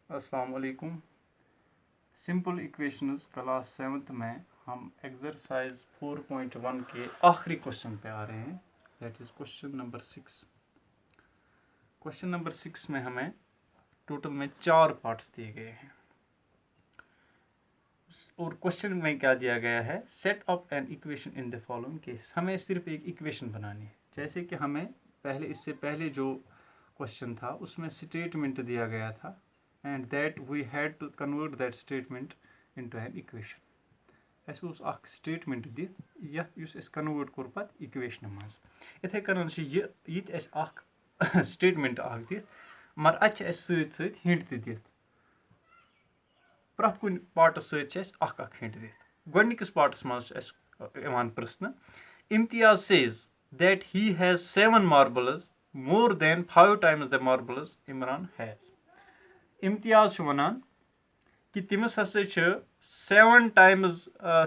अस्सलाम वालेकुम। Simple equations class 7th में हम एक्सरसाइज 4.1 के आखिरी क्वेश्चन पे आ रहे हैं, that is question number 6। Question number 6 में हमें टोटल में 4 पार्ट्स दिए गए हैं और क्वेश्चन में क्या दिया गया है, set up an equation in the following case. हमें सिर्फ एक इक्वेशन बनानी है। जैसे कि हमें इससे पहले जो क्वेश्चन था उसमें स्टेटमेंट दिया गया था and that we had to convert that statement into an equation. As was a statement dit yat yus es convert kor pat equation maz ithe karan छ yit es ak statement ak dit mar ach es sait hint te dit prat kun part sait es ak hint dit godnikis parts maz es ivan prasna Imtiaz says that he has 7 marbles more than 5 times the marbles Imran has. Imtiaz छ वनान कि तमिस हसा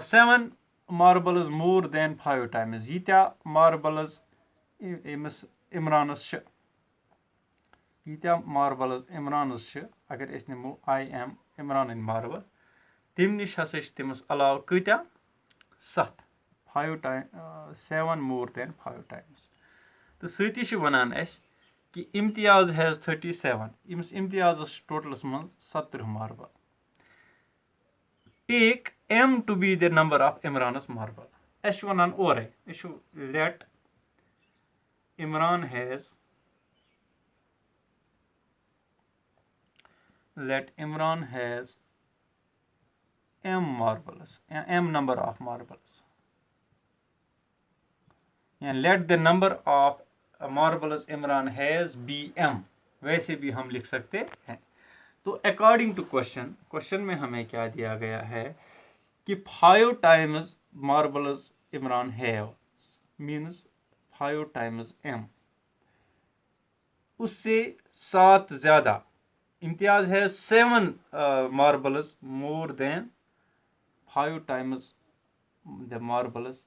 7 marbles more than 5 times यीत्या marbles इमस इमरानस छ यीत्या marbles इमरानस छ अगर अस निमो आई एम इमरान मार्बल तम निश हसा तमिस अलाव कत्या 7 मोर देन 5 टाइम्स तो सती छ वनान अस कि इम्तियाज हैज 37 इमस इम्तियाज टोटलस मज 70 marble take m to be the number of इमरानस मार्बल अस वनान ओरे let Imran has m marbles m number of marbles let the number of marbles Imran has be m वैसे भी हम लिख सकते हैं। तो अकॉर्डिंग टू क्वेश्चन में हमें क्या दिया गया है कि 5 times marbles Imran have means 5 times m उससे 7 ज्यादा इम्तियाज है 7 marbles more than 5 times the marbles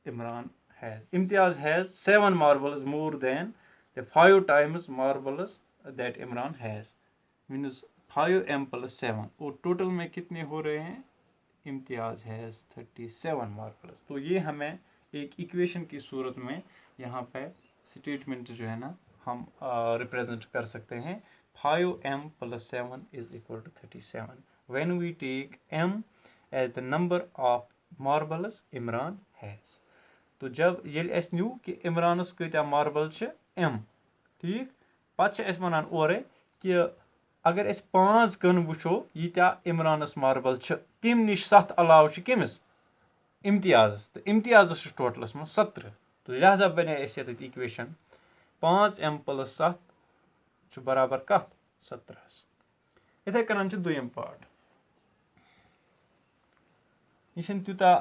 Imran has. Imtiaz has 7 marbles more than the 5 times marbles that Imran has. Means 5m plus 7. और टोटल में कितने हो रहे हैं? Imtiaz has 37 marbles. तो ये हमें एक इक्वेशन की सूरत में यहाँ पे स्टेटमेंट जो है ना हम रिप्रेजेंट कर सकते हैं। 5m plus 7 is equal to 37. When we take m as the number of marbles Imran has. तो जब ये न्यू कि इमरानस कत्या मार्बल एम ठीक पे वनान ओरे कि अगर 5 कन वो यीत्या इमरानस मार्बल तम निश 7 अलाव कमिस इम्तियाजस तो इम्तियाजस टोटलस में 17 तो लिहाजा बने इक्वेशन 5m plus 7 बराबर कत 17 इथे कन दुयम पार्ट यह तूता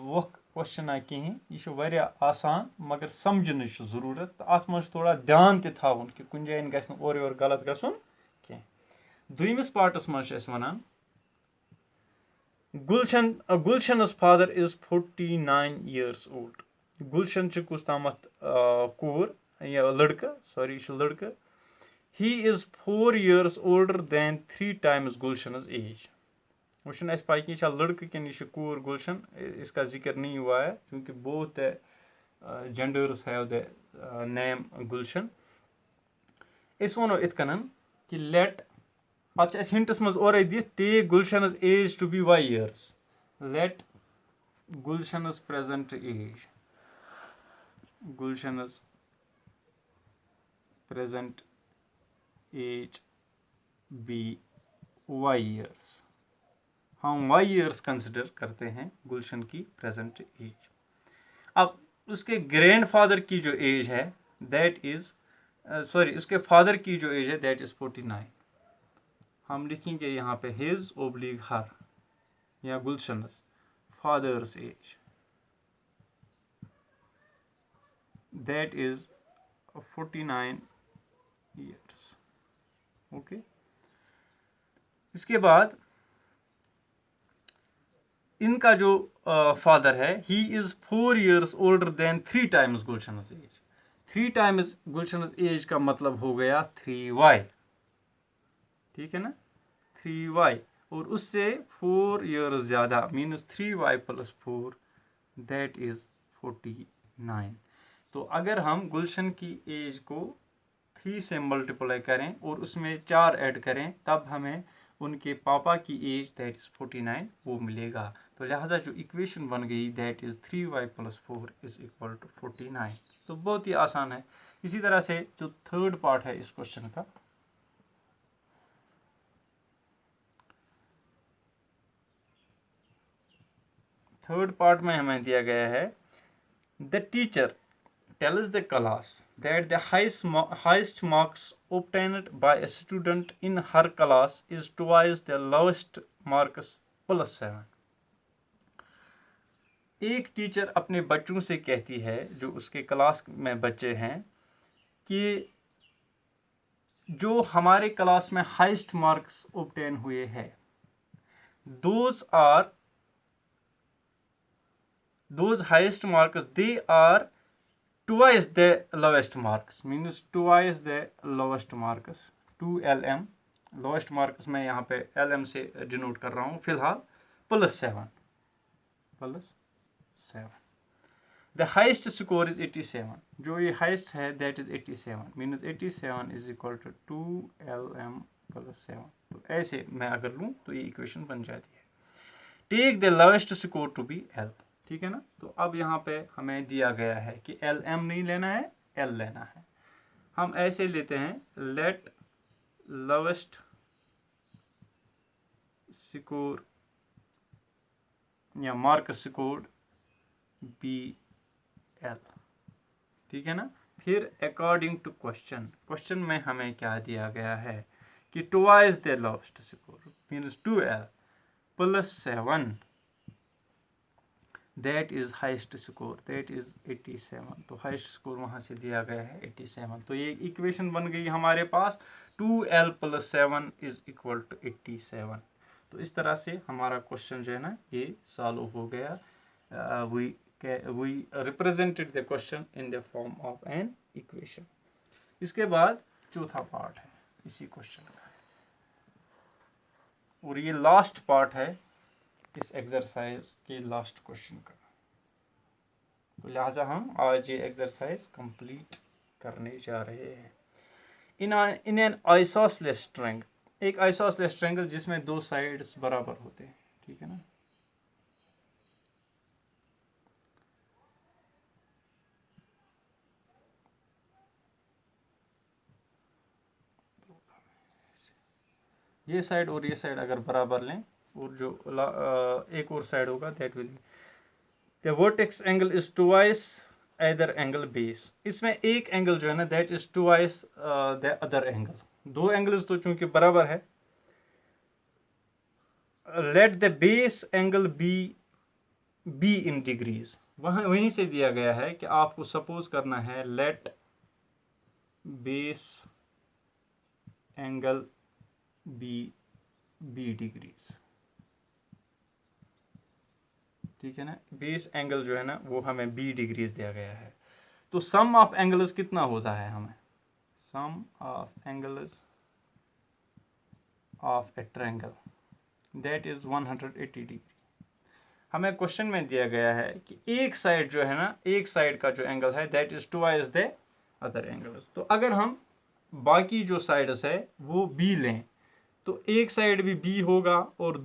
वोख क्वेश्चन कहें यह आसान मगर समझन जरूरत तो अत मज थोड़ा ध्यान तावन कि कुछ जान गि और योर गलत गसन कह दुयमिस पार्टस मज वनान गुलशनस फादर इज 49 years old गुलशन कुस तामत कोर या लड़का he is 4 years older than 3 times गुलशनस age वो पाई कि लड़के कि यह कोर गुलशन इसका जिक्र नहीं हुआ है क्योंकि both genders have the name Gulshan इस वनो इत कनन कि लेट पच हिंटस मज और दित टेक गुलशनस age to be y years let गुलशनस present age be y years हम वाई इयर्स कंसिडर करते हैं गुलशन की प्रेजेंट एज। अब उसके ग्रैंडफादर की जो एज है दैट इज उसके फादर की जो एज है दैट इज 49। हम लिखेंगे यहाँ पे हिज ओब्लिक हर या गुलशनस father's age that is 49 years. Okay इसके बाद इनका जो फादर है he is 4 years older than 3 times गुलशनस एज 3 times गुलशनस एज का मतलब हो गया 3y ठीक है ना, 3y, और उससे 4 ईयर्स ज़्यादा मीन्स 3y + 4 दैट इज़ 49। तो अगर हम गुलशन की एज को 3 से मल्टीप्लाई करें और उसमें 4 ऐड करें, तब हमें उनके पापा की एज दैट इज़ 49 वो मिलेगा। तो लिहाजा जो इक्वेशन बन गई दैट इज़ 3y + 4 = 49। तो बहुत ही आसान है। इसी तरह से जो थर्ड पार्ट है इस क्वेश्चन का, थर्ड पार्ट में हमें दिया गया है the teacher tells the class that the highest marks obtained by a student in her class is twice the lowest marks +7। एक टीचर अपने बच्चों से कहती है, जो उसके क्लास में बच्चे हैं, कि जो हमारे क्लास में हाईएस्ट मार्क्स ऑब्टेन हुए हैं, those highest marks they are twice the lowest marks, means twice the lowest marks, 2lm lowest marks मैं यहाँ पे lm से डिनोट कर रहा हूँ फिलहाल, +7 the highest score is 87, जो ये highest है that is 87, means 87 is equal to 2lm + 7। तो ऐसे मैं अगर लूँ तो ये इक्वेशन बन जाती है। Take the lowest score to be l, ठीक है ना। तो अब यहाँ पे हमें दिया गया है कि lm नहीं लेना है, l लेना है। हम ऐसे लेते हैं, लेट लोएस्ट स्कोर या मार्क स्कोर बी l, ठीक है ना। फिर अकॉर्डिंग टू क्वेश्चन में हमें क्या दिया गया है कि twice the lowest score means 2l + 7 that is highest score that is 87। तो हाईएस्ट स्कोर वहां से दिया गया है 87। तो ये इक्वेशन बन गई हमारे पास, 2l + 7 = 87। तो इस तरह से हमारा क्वेश्चन जो है ना ये सॉल्व हो गया। we represented the question in the form of an equation। इसके बाद चौथा पार्ट है इसी क्वेश्चन का, और ये लास्ट पार्ट है इस एक्सरसाइज के लास्ट क्वेश्चन का। तो लिहाजा हम आज ये एक्सरसाइज कंप्लीट करने जा रहे हैं। इन एन आइसोसेलेस ट्रायंगल, एक आइसोसेलेस ट्रायंगल जिसमें दो साइड्स बराबर होते हैं, ठीक है ना। ये साइड और ये साइड अगर बराबर लें, और जो एक और साइड होगा that will the vertex angle is twice other angle base. इसमें एक एंगल जो है ना that is twice the other angle. दो एंगल्स तो चूंकि बराबर है, let the base angle be in degrees. वहीं से दिया गया है कि आपको सपोज करना है let base angle be degrees, ठीक है ना। बेस एंगल जो है ना वो हमें बी डिग्रीज दिया गया है। तो सम ऑफ एंगल्स कितना होता है, हमें sum of angles of a triangle that is 180 degree. हमें क्वेश्चन में दिया गया है कि एक साइड जो है ना, एक साइड का जो एंगल है that is twice the other angles. तो अगर हम बाकी जो साइड्स है वो बी लें, तो एक साइड भी बी होगा और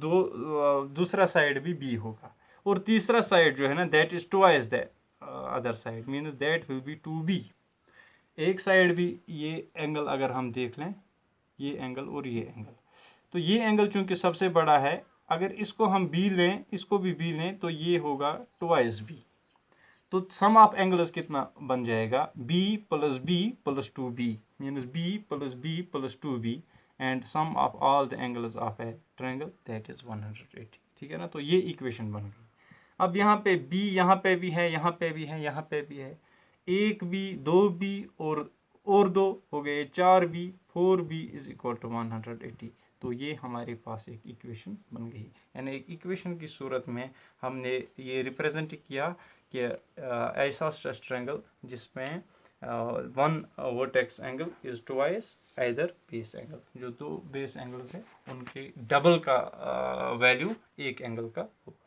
दूसरा साइड भी बी होगा, और तीसरा साइड जो है ना that is twice the other side, means that will be 2b। एक साइड भी ये एंगल अगर हम देख लें, ये एंगल और ये एंगल, तो ये एंगल चूंकि सबसे बड़ा है, अगर इसको हम बी लें, इसको भी बी लें, तो ये होगा ट्वाइस बी। तो सम ऑफ एंगल्स कितना बन जाएगा, b + b + 2b, means b + b + 2b, and sum of all the angles of a triangle that is 180, ठीक है ना। तो ये इक्वेशन बन गई। अब यहाँ पे b यहाँ पे भी है, यहाँ पे भी है, यहाँ पे भी है, एक बी, दो बी और दो हो गए 4b, 4b = 180। तो ये हमारे पास एक इक्वेशन बन गई। यानी एक इक्वेशन की सूरत में हमने ये रिप्रेजेंट किया कि ऐसा स्ट्रेस ट्रायंगल जिसमें one vertex angle is twice either base angle, जो दो बेस एंगल्स हैं उनके डबल का वैल्यू एक एंगल का होगा।